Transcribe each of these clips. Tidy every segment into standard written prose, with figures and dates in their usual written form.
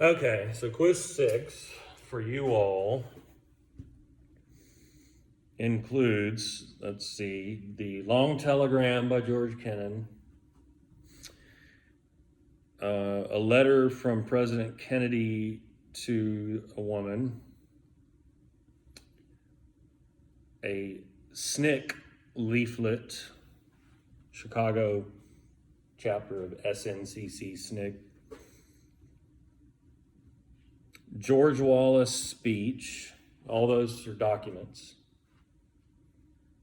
Okay, so quiz 6 for you all includes, let's see, the Long Telegram by George Kennan, a letter from President Kennedy to a woman, a SNCC leaflet, Chicago chapter of SNCC SNCC, George Wallace speech. All those are documents.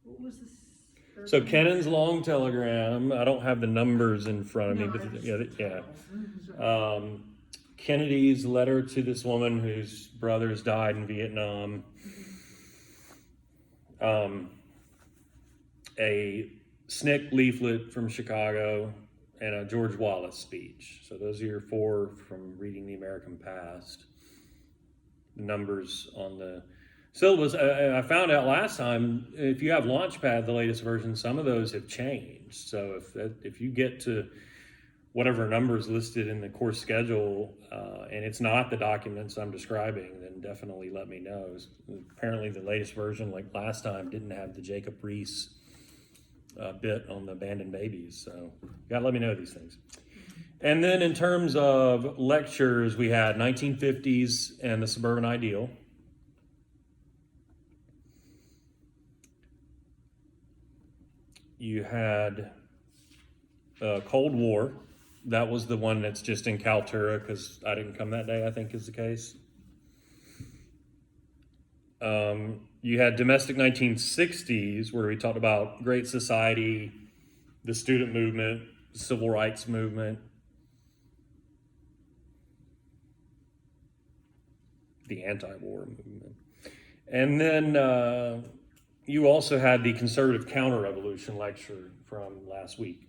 What was this? So Kennan's long telegram, I don't have the numbers in front of me, but yeah. Kennedy's letter to this woman whose brothers died in Vietnam. A SNCC leaflet from Chicago, and a George Wallace speech. So those are your 4 from Reading the American Past. The numbers on the syllabus. I found out last time, if you have Launchpad, the latest version, some of those have changed. So if you get to whatever numbers listed in the course schedule, and it's not the documents I'm describing, then definitely let me know. Apparently the latest version, like last time, didn't have the Jacob Reese bit on the abandoned babies. So you gotta let me know these things. And then in terms of lectures, we had 1950s and the Suburban Ideal. You had Cold War. That was the one that's just in Kaltura because I didn't come that day, I think is the case. You had Domestic 1960s, where we talked about Great Society, the student movement, the civil rights movement, the anti-war movement. And then you also had the Conservative Counter-Revolution lecture from last week.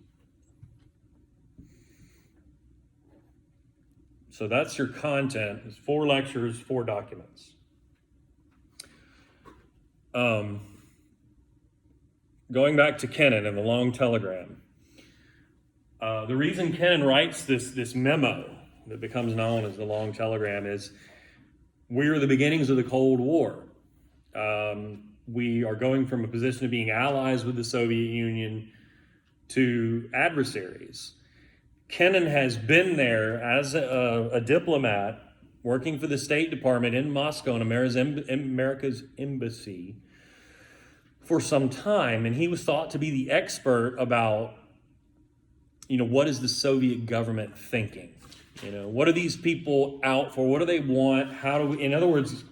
So that's your content. It's 4 lectures, 4 documents. Going back to Kennan and the long telegram. The reason Kennan writes this memo that becomes known as the long telegram is we're the beginnings of the Cold War. We are going from a position of being allies with the Soviet Union to adversaries. Kennan has been there as a diplomat working for the State Department in Moscow and America's embassy for some time, and he was thought to be the expert about, what is the Soviet government thinking? What are these people out for? What do they want? How do we, in other words,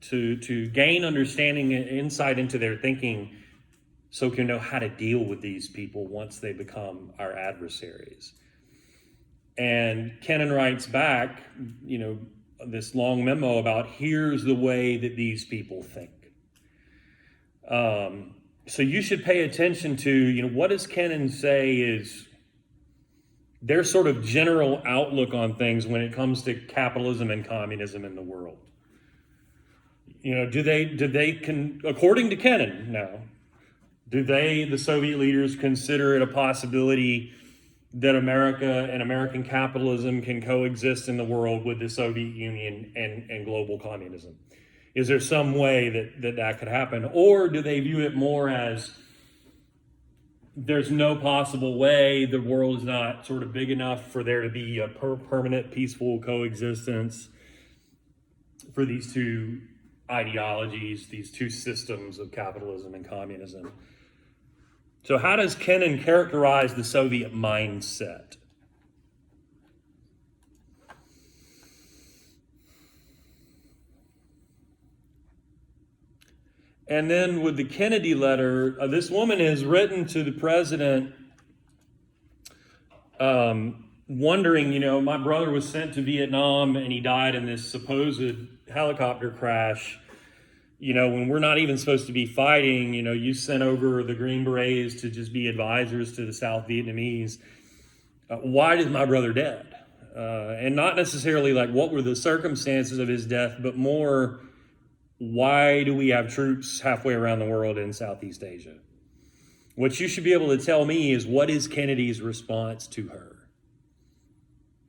to gain understanding and insight into their thinking so we can know how to deal with these people once they become our adversaries. And Kennan writes back, this long memo about here's the way that these people think. So you should pay attention to, what does Kennan say is their sort of general outlook on things when it comes to capitalism and communism in the world. According to Kennan now, the Soviet leaders, consider it a possibility that America and American capitalism can coexist in the world with the Soviet Union and global communism? Is there some way that could happen? Or do they view it more as there's no possible way, the world is not sort of big enough for there to be a permanent peaceful coexistence for these two ideologies, these two systems of capitalism and communism? So how does Kennan characterize the Soviet mindset? And then with the Kennedy letter, this woman has written to the president wondering, my brother was sent to Vietnam and he died in this supposed helicopter crash. When we're not even supposed to be fighting, you sent over the Green Berets to just be advisors to the South Vietnamese. Why is my brother dead? And not necessarily like what were the circumstances of his death, but more, why do we have troops halfway around the world in Southeast Asia? What you should be able to tell me is what is Kennedy's response to her,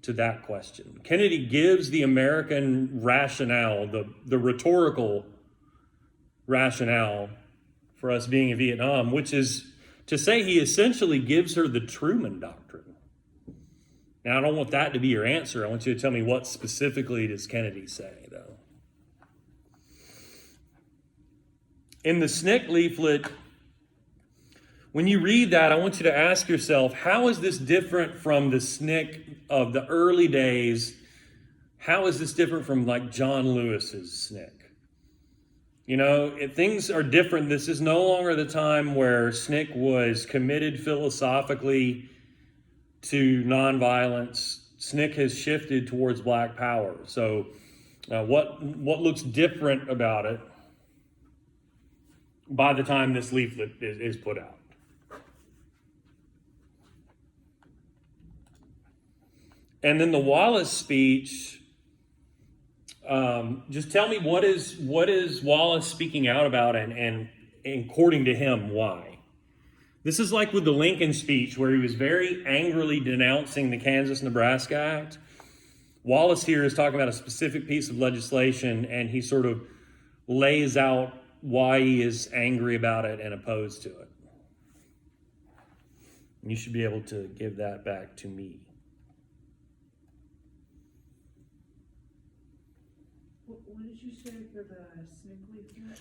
to that question. Kennedy gives the American rationale, the rhetorical rationale for us being in Vietnam, which is to say he essentially gives her the Truman Doctrine. Now, I don't want that to be your answer. I want you to tell me what specifically does Kennedy say, though. In the SNCC leaflet, when you read that, I want you to ask yourself, how is this different from the SNCC of the early days? How is this different from like John Lewis's SNCC? You know, things are different. This is no longer the time where SNCC was committed philosophically to nonviolence. SNCC has shifted towards black power. So what looks different about it by the time this leaflet is put out? And then the Wallace speech, just tell me what is Wallace speaking out about and according to him, why? This is like with the Lincoln speech where he was very angrily denouncing the Kansas-Nebraska Act. Wallace here is talking about a specific piece of legislation, and he sort of lays out why he is angry about it and opposed to it. And you should be able to give that back to me. What did you say for the SNCC leaflet?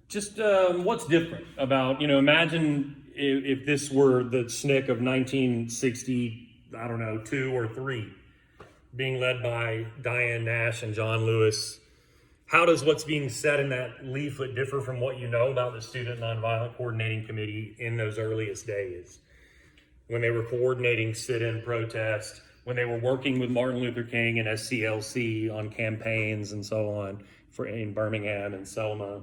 Just what's different about, imagine if this were the SNCC of 1960, I don't know, 2 or 3, being led by Diane Nash and John Lewis. How does what's being said in that leaflet differ from what you know about the Student Nonviolent Coordinating Committee in those earliest days? When they were coordinating sit-in protest, when they were working with Martin Luther King and SCLC on campaigns and so on in Birmingham and Selma,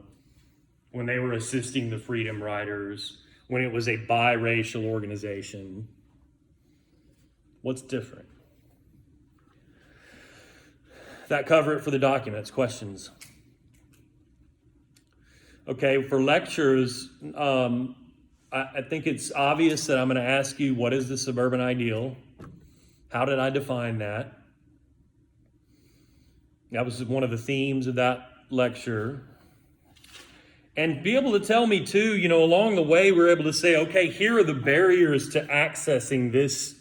when they were assisting the Freedom Riders, when it was a biracial organization. What's different? That cover it for the documents. Questions? Okay, for lectures, I think it's obvious that I'm going to ask you, what is the suburban ideal? How did I define that? That was one of the themes of that lecture. And be able to tell me too, along the way, we're able to say, okay, here are the barriers to accessing this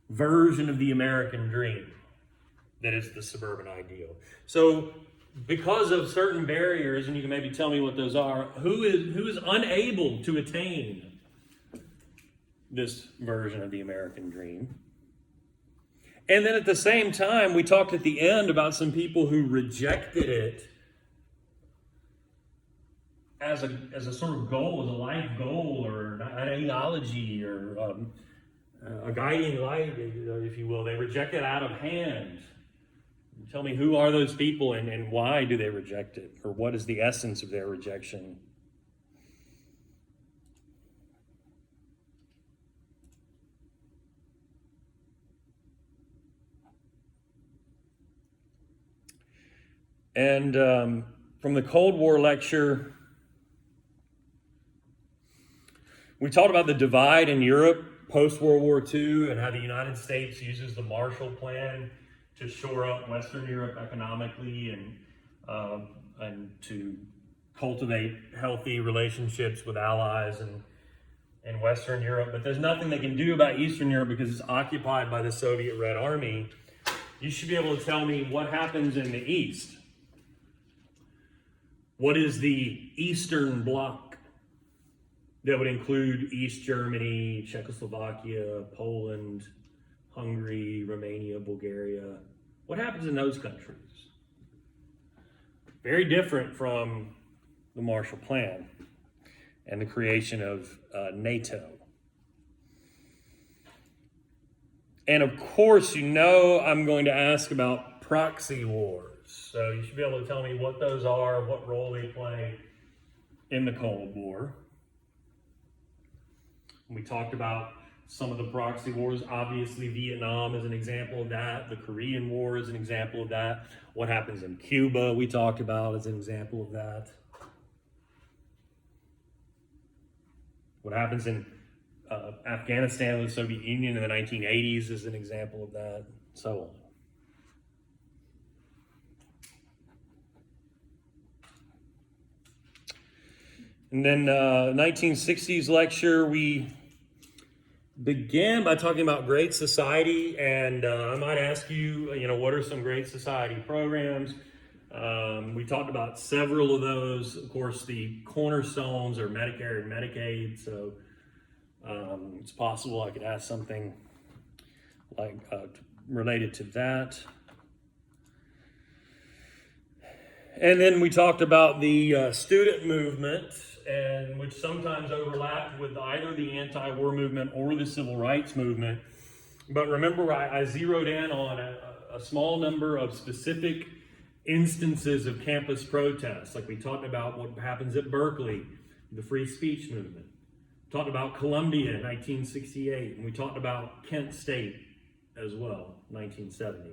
version of the American dream that is the suburban ideal. So because of certain barriers, and you can maybe tell me what those are, who is unable to attain this version of the American dream? And then at the same time, we talked at the end about some people who rejected it as a sort of goal, as a life goal, or an ideology, or a guiding light, if you will. They reject it out of hand. Tell me, who are those people and why do they reject it? Or what is the essence of their rejection? And from the Cold War lecture, we talked about the divide in Europe post-World War II and how the United States uses the Marshall Plan to shore up Western Europe economically and to cultivate healthy relationships with allies in Western Europe. But there's nothing they can do about Eastern Europe because it's occupied by the Soviet Red Army. You should be able to tell me what happens in the East. What is the Eastern Bloc? That would include East Germany, Czechoslovakia, Poland, Hungary, Romania, Bulgaria. What happens in those countries? Very different from the Marshall Plan and the creation of NATO. And of course, I'm going to ask about proxy wars. So you should be able to tell me what those are, what role they play in the Cold War. We talked about some of the proxy wars. Obviously, Vietnam is an example of that. The Korean War is an example of that. What happens in Cuba, we talked about, as an example of that. What happens in Afghanistan with the Soviet Union in the 1980s is an example of that, so on. And then 1960s lecture, we began by talking about Great Society, and I might ask you, what are some Great Society programs? We talked about several of those. Of course, the cornerstones are Medicare and Medicaid, so it's possible I could ask something like related to that. And then we talked about the student movement, and which sometimes overlapped with either the anti-war movement or the civil rights movement. But remember, I zeroed in on a small number of specific instances of campus protests. Like we talked about what happens at Berkeley, the free speech movement. We talked about Columbia in 1968, and we talked about Kent State as well, 1970.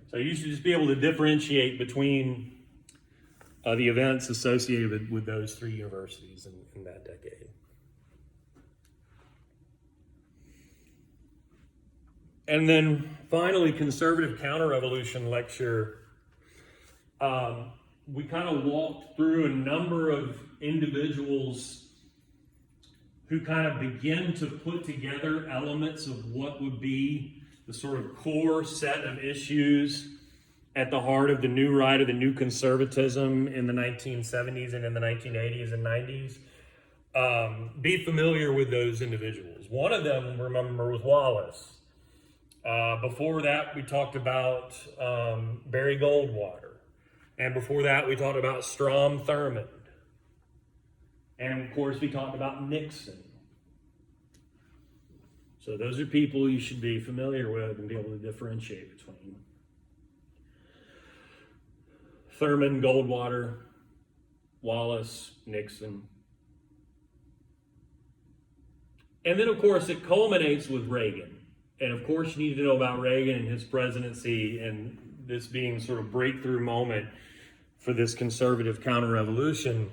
So you should just be able to differentiate between the events associated with those three universities in that decade. And then finally, conservative counter-revolution lecture. We kind of walked through a number of individuals who kind of begin to put together elements of what would be the sort of core set of issues at the heart of the new right, of the new conservatism in the 1970s and in the 1980s and 90s. Be familiar with those individuals. One of them, remember, was Wallace. Before that, we talked about Barry Goldwater. And before that, we talked about Strom Thurmond. And of course, we talked about Nixon. So those are people you should be familiar with and be able to differentiate between. Thurmond, Goldwater, Wallace, Nixon. And then, of course, it culminates with Reagan. And of course, you need to know about Reagan and his presidency and this being sort of breakthrough moment for this conservative counter-revolution,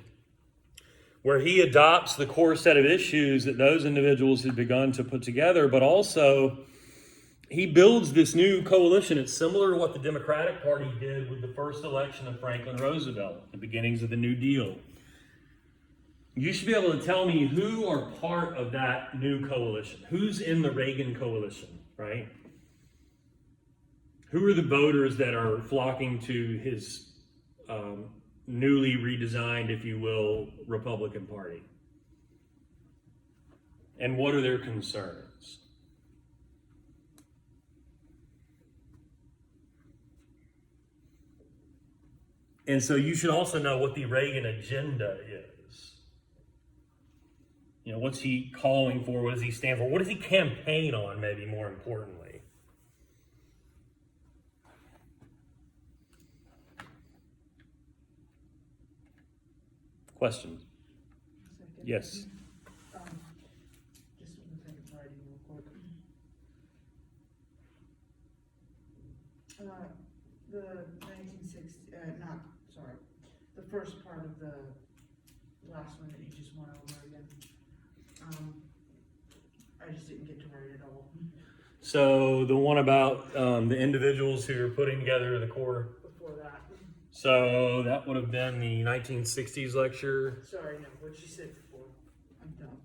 where he adopts the core set of issues that those individuals had begun to put together, but also he builds this new coalition. It's similar to what the Democratic Party did with the first election of Franklin Roosevelt, the beginnings of the New Deal. You should be able to tell me who are part of that new coalition. Who's in the Reagan coalition, right? Who are the voters that are flocking to his newly redesigned, if you will, Republican Party? And what are their concerns? And so you should also know what the Reagan agenda is. What's he calling for? What does he stand for? What does he campaign on, maybe more importantly? Questions? Yes. Just want to take a party real quick. The 1960, the first part of the last one that you just went over again. I just didn't get to write it all. So the one about the individuals who are putting together the core. Before that. So that would have been the 1960s lecture. Sorry, no, what you said before. I'm done.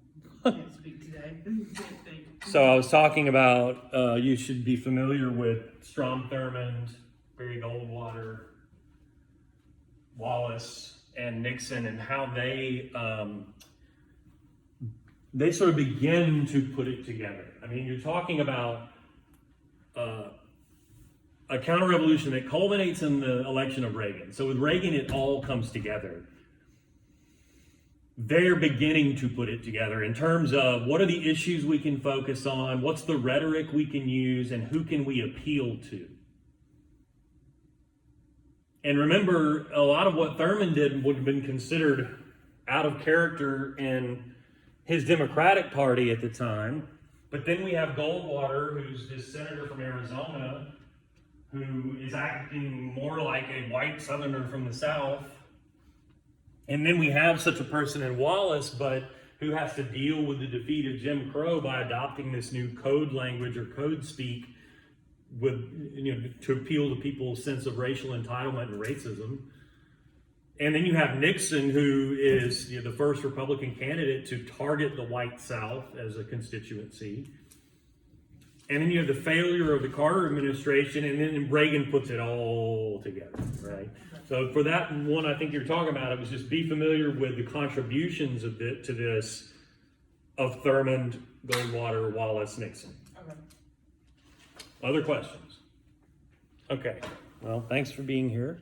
Can't speak today. Can't think. So I was talking about you should be familiar with Strom Thurmond, Barry Goldwater, Wallace, and Nixon, and how they sort of begin to put it together. I mean, you're talking about a counter-revolution that culminates in the election of Reagan. So with Reagan, it all comes together. They're beginning to put it together in terms of what are the issues we can focus on, what's the rhetoric we can use, and who can we appeal to. And remember, a lot of what Thurmond did would have been considered out of character in his Democratic Party at the time. But then we have Goldwater, who's this senator from Arizona, who is acting more like a white Southerner from the South. And then we have such a person in Wallace, but who has to deal with the defeat of Jim Crow by adopting this new code language or code speak with, to appeal to people's sense of racial entitlement and racism. And then you have Nixon, who is the first Republican candidate to target the white South as a constituency. And then you have the failure of the Carter administration, and then Reagan puts it all together, right? So for that one, I think you're talking about, it was just be familiar with the contributions to this of Thurmond, Goldwater, Wallace, Nixon. Okay. Other questions? Okay. Well, thanks for being here.